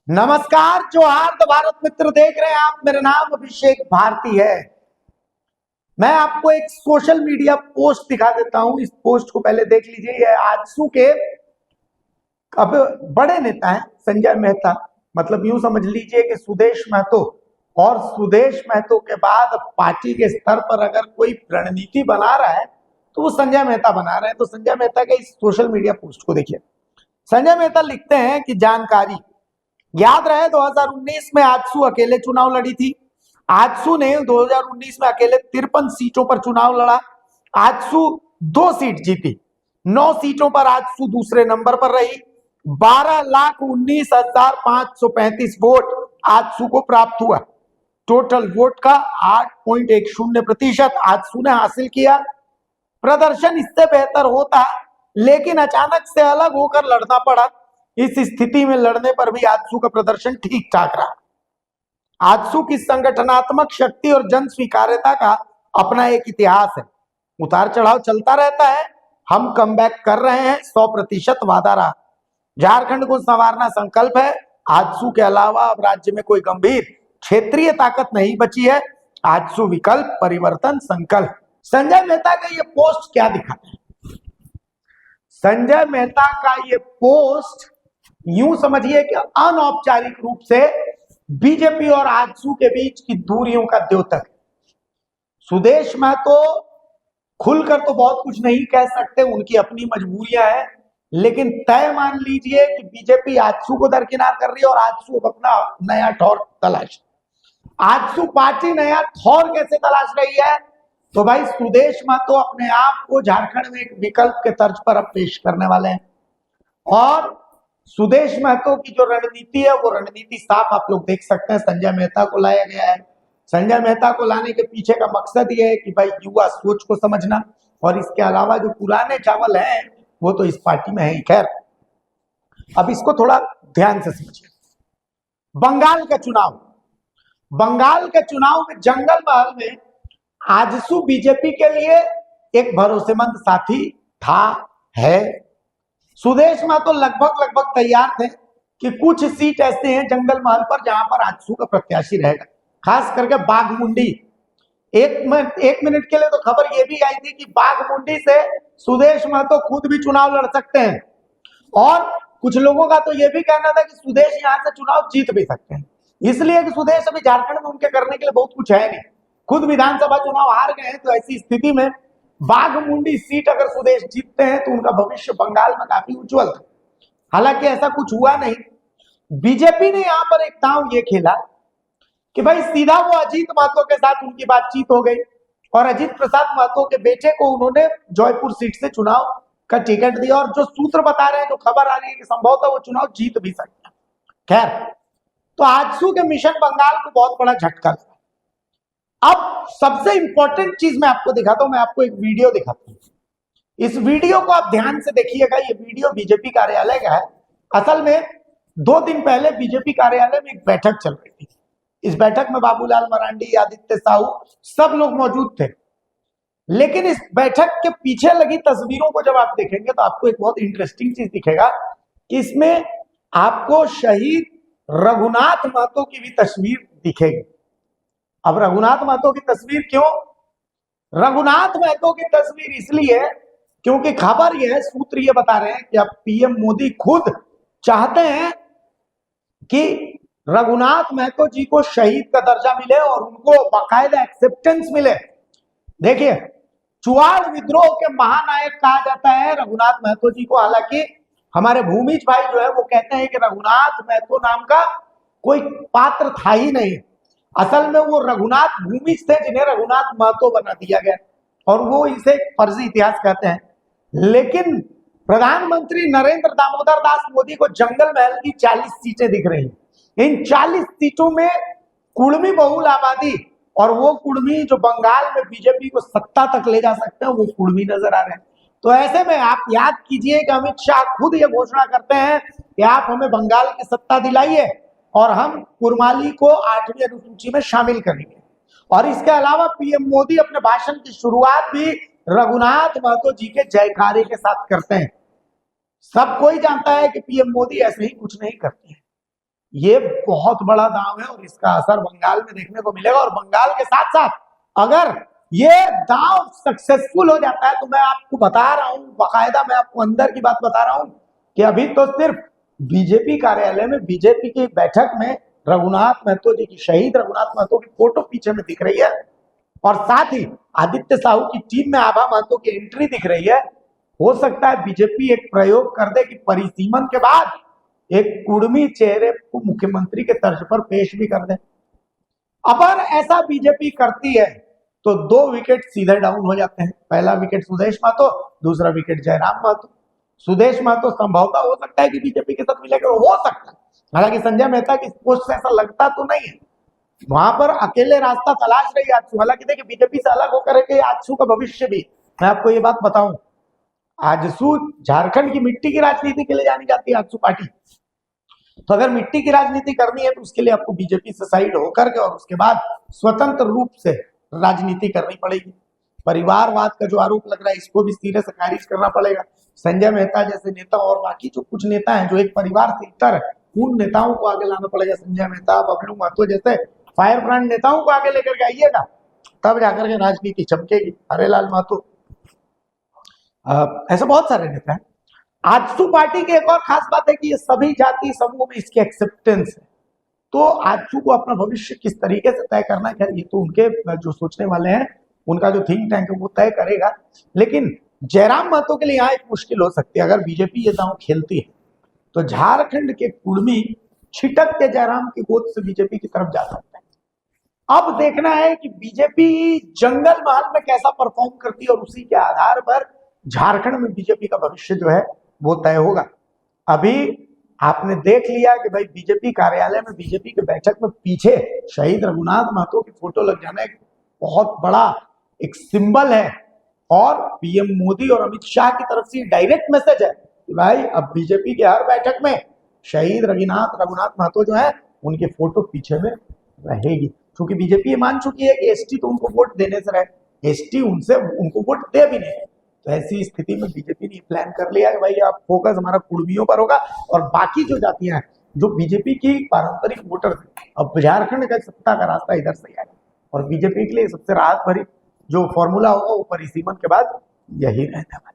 नमस्कार जोहार तो भारत मित्र देख रहे हैं आप। मेरा नाम अभिषेक भारती है। मैं आपको एक सोशल मीडिया पोस्ट दिखा देता हूं। इस पोस्ट को पहले देख लीजिए। ये आजसू के अब बड़े नेता हैं संजय मेहता। मतलब यूं समझ लीजिए कि सुदेश महतो, और सुदेश महतो के बाद पार्टी के स्तर पर अगर कोई रणनीति बना रहा है तो वो संजय मेहता बना रहे हैं। तो संजय मेहता के इस सोशल मीडिया पोस्ट को देखिए। संजय मेहता लिखते हैं कि जानकारी, याद रहे 2019 में आजसू अकेले चुनाव लड़ी थी। आजसू ने 2019 में अकेले 53 सीटों पर चुनाव लड़ा। आजसू 2 सीट जीती। 9 सीटों पर आजसू दूसरे नंबर पर रही। 12,19,535 वोट आजसू को प्राप्त हुआ। टोटल वोट का 8.10% आजसू ने हासिल किया। प्रदर्शन इससे बेहतर होता, लेकिन अचानक से अलग होकर लड़ना पड़ा। इस स्थिति में लड़ने पर भी आजसू का प्रदर्शन ठीक ठाक रहा। आजसू की संगठनात्मक शक्ति और जन स्वीकार्यता का अपना एक इतिहास है। उतार चढ़ाव चलता रहता है। हम कमबैक कर रहे हैं, 100% वादा रहा। झारखंड को संवारना संकल्प है। आजसू के अलावा अब राज्य में कोई गंभीर क्षेत्रीय ताकत नहीं बची है। आजसू विकल्प, परिवर्तन, संकल्प। संजय मेहता का ये पोस्ट क्या दिखाता है? संजय मेहता का ये पोस्ट यूं समझिए कि अनौपचारिक रूप से बीजेपी और आजसू के बीच की दूरियों का द्योतक। सुदेश महतो खुलकर तो बहुत कुछ नहीं कह सकते, उनकी अपनी मजबूरियां हैं, लेकिन तय मान लीजिए कि बीजेपी आजसू को दरकिनार कर रही है और आजसू अपना नया ठौर तलाश। आजसू पार्टी नया ठौर कैसे तलाश रही है? तो भाई सुदेश महतो अपने आप को झारखंड में एक विकल्प के तर्ज पर अब पेश करने वाले हैं। और सुदेश महतो की जो रणनीति है वो रणनीति साफ आप लोग देख सकते हैं। संजय मेहता को लाया गया है। संजय मेहता को लाने के पीछे का मकसद ये है कि भाई युवा सोच को समझना, और इसके अलावा जो पुराने चावल हैं वो तो इस पार्टी में है। खैर, अब इसको थोड़ा ध्यान से समझिए। बंगाल का चुनाव, बंगाल के चुनाव में जंगल महल में आजसू बीजेपी के लिए एक भरोसेमंद साथी था, है। सुदेश महतो लगभग तैयार थे कि कुछ सीट ऐसे हैं जंगल महल पर जहां पर आजसू का प्रत्याशी रहेगा, खास करके बाघमुंडी। एक मिनट के लिए तो खबर यह भी आई थी कि बाघमुंडी से सुदेश महतो खुद भी चुनाव लड़ सकते हैं, और कुछ लोगों का तो यह भी कहना था कि सुदेश यहां से चुनाव जीत भी सकते हैं, इसलिए कि सुदेश अभी झारखंड में उनके करने के लिए बहुत कुछ है नहीं। खुद विधानसभा चुनाव हार गए हैं, तो ऐसी स्थिति में बाघमुंडी सीट अगर सुदेश जीतते हैं तो उनका भविष्य बंगाल में काफी उज्जवल था। हालांकि ऐसा कुछ हुआ नहीं। बीजेपी ने यहां पर एक दांव ये खेला कि भाई सीधा वो अजीत महतो के साथ उनकी बातचीत हो गई, और अजीत प्रसाद महतो के बेटे को उन्होंने जौनपुर सीट से चुनाव का टिकट दिया, और जो सूत्र बता रहे हैं, जो खबर आ रही है कि संभवतः वो चुनाव जीत भी सकता है। खैर, तो आजसू के मिशन बंगाल को बहुत बड़ा झटका लगा। अब सबसे इंपॉर्टेंट चीज मैं आपको दिखाता हूं। मैं आपको एक वीडियो दिखाता हूं। इस वीडियो को आप ध्यान से देखिएगा। ये वीडियो बीजेपी कार्यालय का है। असल में 2 दिन पहले बीजेपी कार्यालय में एक बैठक चल रही थी। इस बैठक में बाबूलाल मरांडी, आदित्य साहू, सब लोग मौजूद थे। लेकिन इस बैठक के पीछे लगी तस्वीरों को जब आप देखेंगे तो आपको एक बहुत इंटरेस्टिंग चीज दिखेगा कि इसमें आपको शहीद रघुनाथ महतो की भी तस्वीर दिखेगी। अब रघुनाथ महतो की तस्वीर क्यों? रघुनाथ महतो की तस्वीर इसलिए क्योंकि खबर यह है, सूत्र ये बता रहे हैं कि अब पीएम मोदी खुद चाहते हैं कि रघुनाथ महतो जी को शहीद का दर्जा मिले और उनको बाकायदा एक्सेप्टेंस मिले। देखिए, चुआड़ विद्रोह के महानायक कहा जाता है रघुनाथ महतो जी को। हालांकि हमारे भूमिज भाई जो है वो कहते हैं कि रघुनाथ महतो नाम का कोई पात्र था ही नहीं। असल में वो रघुनाथ भूमिज थे जिन्हें रघुनाथ महतो बना दिया गया, और वो इसे फर्जी इतिहास कहते हैं। लेकिन प्रधानमंत्री नरेंद्र दामोदर दास मोदी को जंगल महल की 40 सीटें दिख रही हैं। इन 40 सीटों में कुड़मी बहुल आबादी, और वो कुड़मी जो बंगाल में बीजेपी को सत्ता तक ले जा सकते हैं, वो कुड़मी नजर आ रहे हैं। तो ऐसे में आप याद कीजिए कि अमित शाह खुद ये घोषणा करते हैं कि आप हमें बंगाल की सत्ता दिलाइए और हम कुरमाली को 8वीं अनुसूची में शामिल करेंगे। और इसके अलावा पीएम मोदी अपने भाषण की शुरुआत भी रघुनाथ महतो जी के जयकारे के साथ करते हैं। सब कोई जानता है कि पीएम मोदी ऐसे ही कुछ नहीं करते हैं। ये बहुत बड़ा दांव है और इसका असर बंगाल में देखने को मिलेगा। और बंगाल के साथ साथ अगर ये दांव सक्सेसफुल हो जाता है तो मैं आपको बता रहा हूं, बाकायदा मैं आपको अंदर की बात बता रहा हूं कि अभी तो सिर्फ बीजेपी कार्यालय में बीजेपी की बैठक में रघुनाथ महतो जी की, शहीद रघुनाथ महतो की फोटो पीछे में दिख रही है और साथ ही आदित्य साहू की टीम में आभा महतो की एंट्री दिख रही है। हो सकता है बीजेपी एक प्रयोग कर दे कि परिसीमन के बाद एक कुर्मी चेहरे को मुख्यमंत्री के तर्ज पर पेश भी कर दे। अगर ऐसा बीजेपी करती है तो 2 विकेट सीधे डाउन हो जाते हैं। पहला विकेट सुदेश महतो, दूसरा विकेट जयराम महतो। सुदेश महतो संभवतः हो सकता है कि बीजेपी के साथ मिलेगा, हो सकता है, हालांकि संजय मेहता की पोस्ट से ऐसा लगता तो नहीं है। वहां पर अकेले रास्ता तलाश रही आजसू। हालांकि देखिए बीजेपी से अलग होकर के आजसू का भविष्य भी, मैं आपको ये बात बताऊं, आजसू झारखंड की मिट्टी की राजनीति के लिए जानी जाती है आजसू पार्टी। तो अगर मिट्टी की राजनीति करनी है तो उसके लिए आपको बीजेपी से साइड होकर के और उसके बाद स्वतंत्र रूप से राजनीति करनी पड़ेगी। परिवारवाद का जो आरोप लग रहा है इसको भी सिरे से खारिज करना पड़ेगा। संजय मेहता जैसे नेता और बाकी जो कुछ नेता हैं जो एक परिवार से इतर है, उन नेताओं को आगे लाना पड़ेगा। संजय मेहता, बबलू महतो जैसे फायर ब्रांड नेताओं को आगे लेकर के आइएगा, तब जाकर के राजनीति चमकेगी। हरेलाल महतो, ऐसे बहुत सारे नेता हैं। आजसू पार्टी की एक और खास बात है कि ये सभी जाति समूह में इसकी एक्सेप्टेंस है। तो आजसू को अपना भविष्य किस तरीके से तय करना है, ये तो उनके जो सोचने वाले हैं, उनका जो थिंक टैंक है वो तय करेगा। लेकिन जयराम महतो के लिए यहाँ एक मुश्किल हो सकती है। अगर बीजेपी ये दांव खेलती है तो झारखंड के कुर्मी छिटक के जयराम की गोद से बीजेपी की तरफ जा सकते हैं। अब देखना है कि बीजेपी जंगल महल में कैसा परफॉर्म करती है और उसी के आधार पर झारखंड में बीजेपी का भविष्य जो है वो तय होगा। अभी आपने देख लिया कि भाई बीजेपी कार्यालय में, बीजेपी के बैठक में पीछे शहीद रघुनाथ महतो की फोटो लग जाना एक बहुत बड़ा एक सिंबल है और पीएम मोदी और अमित शाह की तरफ से डायरेक्ट मैसेज है कि भाई अब बीजेपी के हर बैठक में शहीद रघुनाथ महतो जो है उनकी फोटो पीछे में रहेगी। क्योंकि बीजेपी ये मान चुकी है कि एसटी तो उनको वोट देने से रहे, एसटी उनको वोट दे भी नहीं। तो ऐसी स्थिति में बीजेपी ने प्लान कर लिया कि भाई आप फोकस हमारा कुर्मियों पर होगा और बाकी जो जातियां हैं जो बीजेपी की पारंपरिक वोटर थे, अब झारखंड का सत्ता का रास्ता इधर से आएगा और बीजेपी के लिए सबसे राहत भरी जो फॉर्मूला होगा वो परिसीमन के बाद यही रहने वाला है।